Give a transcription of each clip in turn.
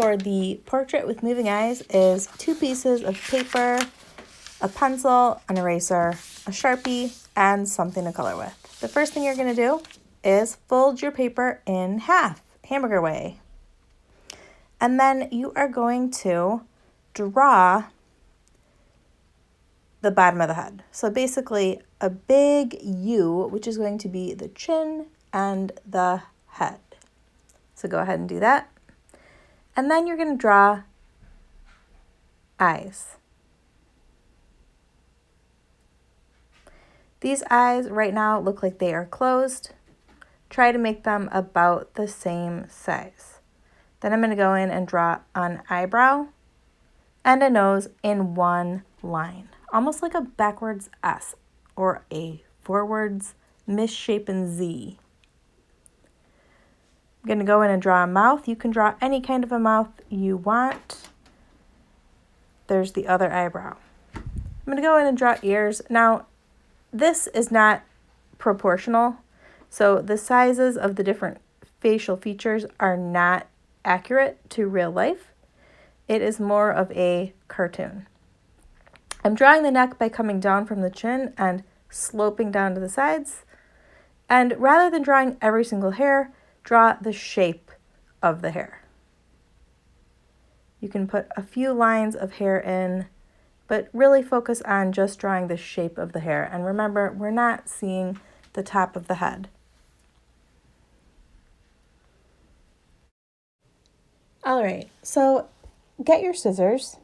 for the portrait with moving eyes is 2 pieces of paper, a pencil, an eraser, a Sharpie, and something to color with. The first thing you're going to do is fold your paper in half, hamburger way. And then you are going to draw the bottom of the head. So basically a big U, which is going to be the chin and the head. So go ahead and do that. And then you're going to draw eyes. These eyes right now look like they are closed. Try to make them about the same size. Then I'm going to go in and draw an eyebrow and a nose in one line, almost like a backwards S or a forwards misshapen Z. I'm going to go in and draw a mouth. You can draw any kind of a mouth you want. There's the other eyebrow. I'm going to go in and draw ears. Now, this is not proportional, so the sizes of the different facial features are not accurate to real life. It is more of a cartoon. I'm drawing the neck by coming down from the chin and sloping down to the sides. And rather than drawing every single hair, draw the shape of the hair. You can put a few lines of hair in, but really focus on just drawing the shape of the hair. And remember, we're not seeing the top of the head. All right, so get your scissors.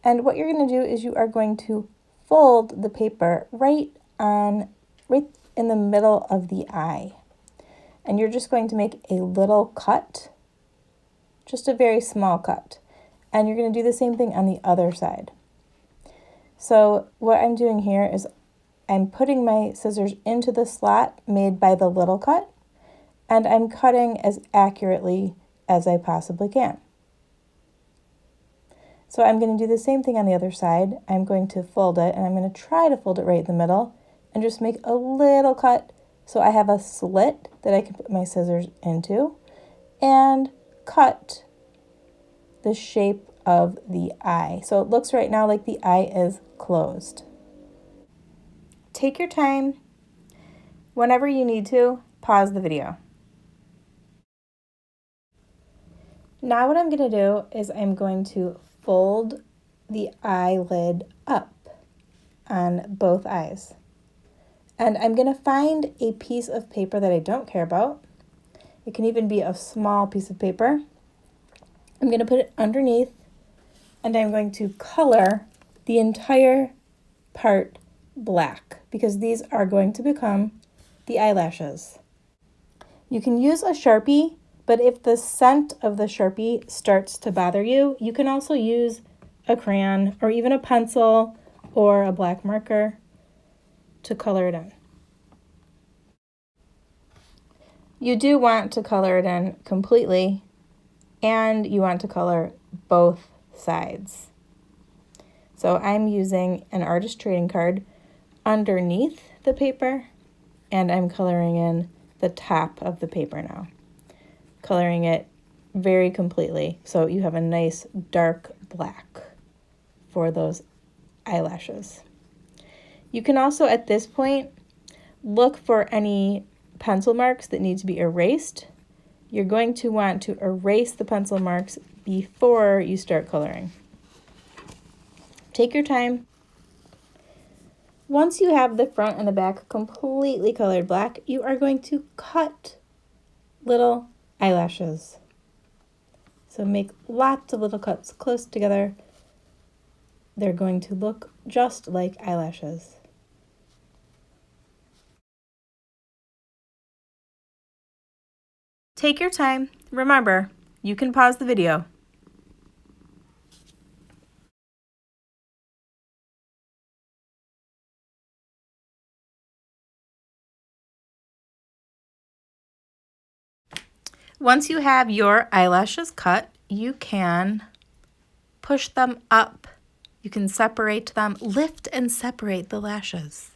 And what you're going to do is you are going to fold the paper right in the middle of the eye. And you're just going to make a little cut, just a very small cut. And you're going to do the same thing on the other side. So what I'm doing here is I'm putting my scissors into the slot made by the little cut, and I'm cutting as accurately as I possibly can. So I'm going to do the same thing on the other side. I'm going to fold it, and I'm going to try to fold it right in the middle and just make a little cut so I have a slit that I can put my scissors into and cut the shape of the eye. So it looks right now like the eye is closed. Take your time. Whenever you need to, pause the video. Now what I'm going to do is I'm going to fold the eyelid up on both eyes. And I'm going to find a piece of paper that I don't care about. It can even be a small piece of paper. I'm going to put it underneath, and I'm going to color the entire part black because these are going to become the eyelashes. You can use a Sharpie, but if the scent of the Sharpie starts to bother you, you can also use a crayon or even a pencil or a black marker to color it in. You do want to color it in completely, and you want to color both sides. So I'm using an artist trading card underneath the paper, and I'm coloring in the top of the paper now. Coloring it very completely so you have a nice dark black for those eyelashes. You can also at this point look for any pencil marks that need to be erased. You're going to want to erase the pencil marks before you start coloring. Take your time. Once you have the front and the back completely colored black, you are going to cut little eyelashes. So make lots of little cuts close together. They're going to look just like eyelashes. Take your time. Remember, you can pause the video. Once you have your eyelashes cut, you can push them up. You can separate them, lift and separate the lashes.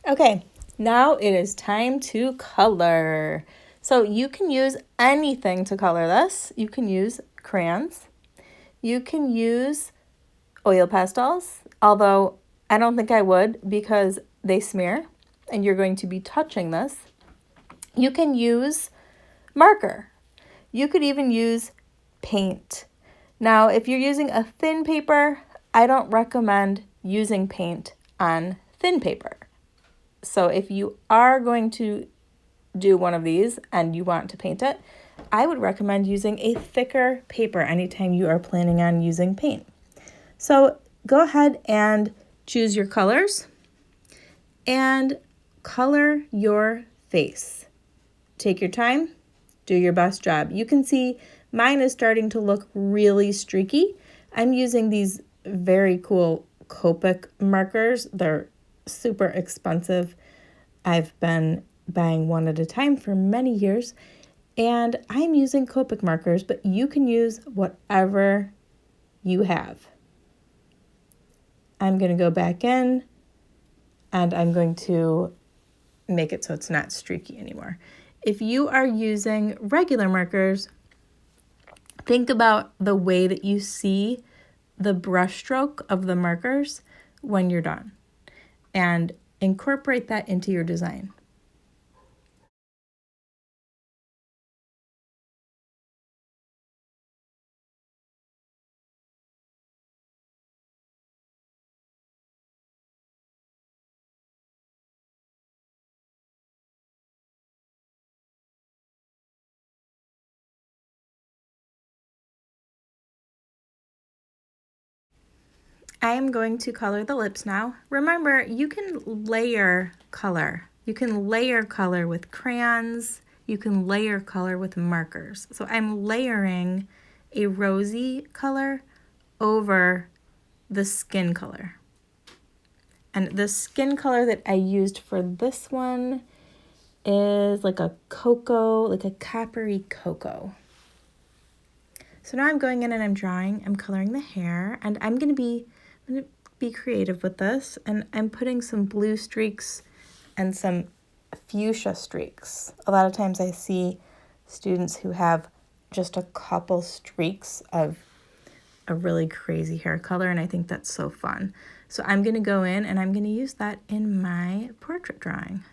Okay, now it is time to color. So you can use anything to color this. You can use crayons. You can use oil pastels, although I don't think I would because they smear and you're going to be touching this. You can use marker. You could even use paint. Now, if you're using a thin paper, I don't recommend using paint on thin paper. So if you are going to do one of these and you want to paint it, I would recommend using a thicker paper anytime you are planning on using paint. So go ahead and choose your colors and color your face. Take your time, do your best job. You can see mine is starting to look really streaky. I'm using these very cool Copic markers. They're super expensive. I've been buying one at a time for many years, and I'm using Copic markers, but you can use whatever you have. I'm going to go back in and I'm going to make it so it's not streaky anymore. If you are using regular markers, think about the way that you see the brush stroke of the markers when you're done and incorporate that into your design. I am going to color the lips now. Remember, you can layer color. You can layer color with crayons. You can layer color with markers. So I'm layering a rosy color over the skin color. And the skin color that I used for this one is like a cocoa, like a coppery cocoa. So now I'm going in and I'm drawing, I'm coloring the hair, and I'm gonna be creative with this, and I'm putting some blue streaks and some fuchsia streaks. A lot of times I see students who have just a couple streaks of a really crazy hair color, and I think that's so fun. So I'm gonna go in and I'm gonna use that in my portrait drawing.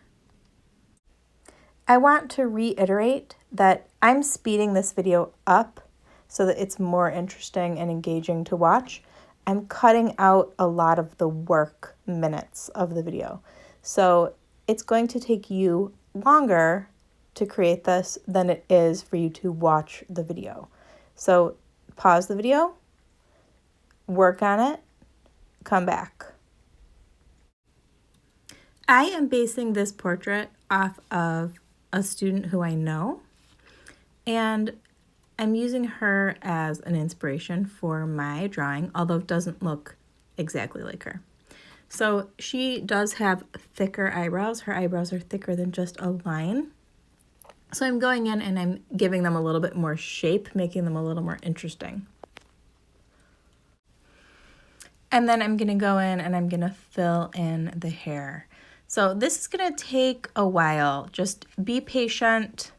I want to reiterate that I'm speeding this video up so that it's more interesting and engaging to watch. I'm cutting out a lot of the work minutes of the video. So it's going to take you longer to create this than it is for you to watch the video. So pause the video, work on it, come back. I am basing this portrait off of a student who I know, and I'm using her as an inspiration for my drawing, although it doesn't look exactly like her. So she does have thicker eyebrows. Her eyebrows are thicker than just a line. So I'm going in and I'm giving them a little bit more shape, making them a little more interesting. And then I'm gonna go in and I'm gonna fill in the hair. So this is gonna take a while. Just be patient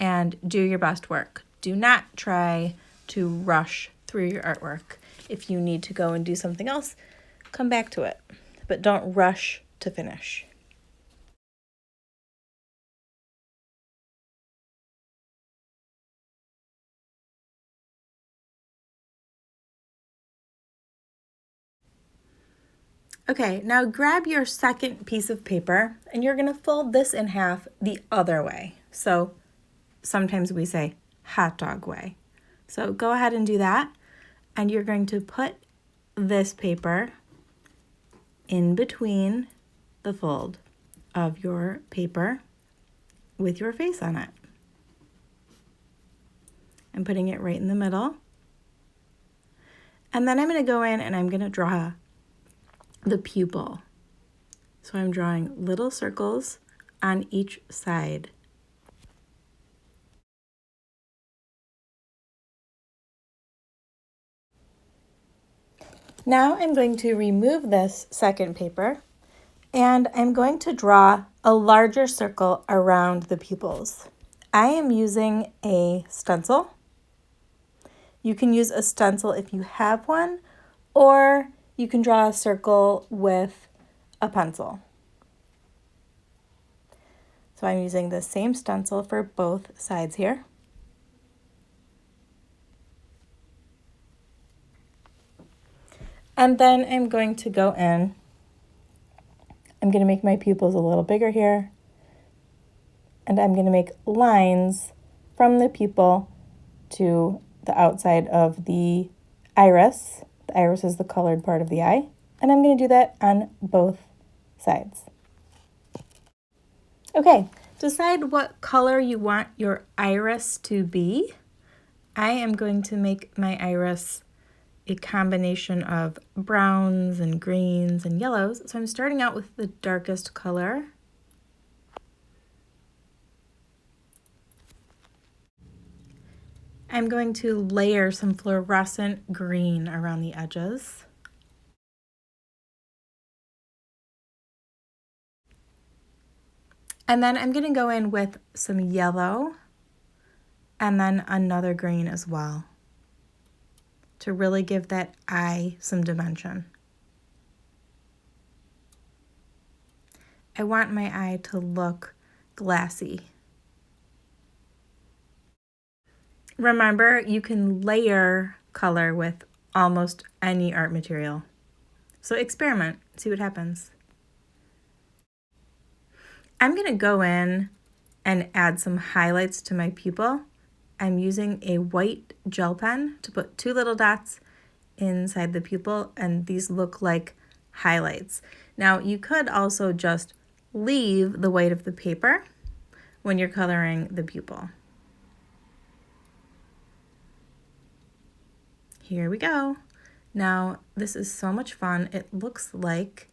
and do your best work. Do not try to rush through your artwork. If you need to go and do something else, come back to it, but don't rush to finish. Okay, now grab your second piece of paper and you're gonna fold this in half the other way. So sometimes we say hot dog way. So go ahead and do that. And you're going to put this paper in between the fold of your paper with your face on it. I'm putting it right in the middle. And then I'm going to go in and I'm going to draw the pupil. So I'm drawing little circles on each side. Now I'm going to remove this second paper and I'm going to draw a larger circle around the pupils. I am using a stencil. You can use a stencil if you have one, or you can draw a circle with a pencil. So I'm using the same stencil for both sides here. And then I'm going to go in. I'm going to make my pupils a little bigger here. And I'm going to make lines from the pupil to the outside of the iris. The iris is the colored part of the eye. And I'm going to do that on both sides. Okay, decide what color you want your iris to be. I am going to make my iris a combination of browns and greens and yellows. So I'm starting out with the darkest color. I'm going to layer some fluorescent green around the edges. And then I'm going to go in with some yellow and then another green as well to really give that eye some dimension. I want my eye to look glassy. Remember, you can layer color with almost any art material. So experiment, see what happens. I'm going to go in and add some highlights to my pupil. I'm using a white gel pen to put 2 little dots inside the pupil, and these look like highlights. Now, you could also just leave the white of the paper when you're coloring the pupil. Here we go. Now, this is so much fun. It looks like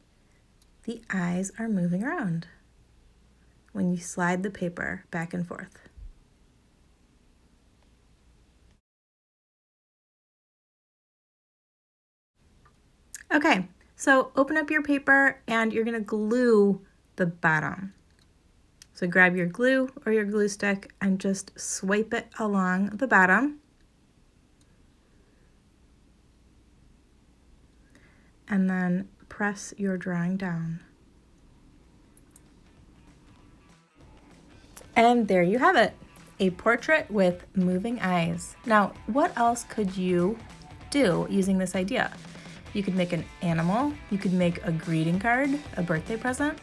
the eyes are moving around when you slide the paper back and forth. Okay, so open up your paper and you're gonna glue the bottom. So grab your glue or your glue stick and just swipe it along the bottom. And then press your drawing down. And there you have it, a portrait with moving eyes. Now, what else could you do using this idea? You could make an animal, you could make a greeting card, a birthday present.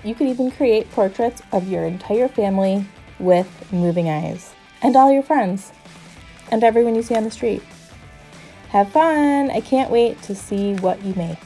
You could even create portraits of your entire family with moving eyes, and all your friends, and everyone you see on the street. Have fun! I can't wait to see what you make.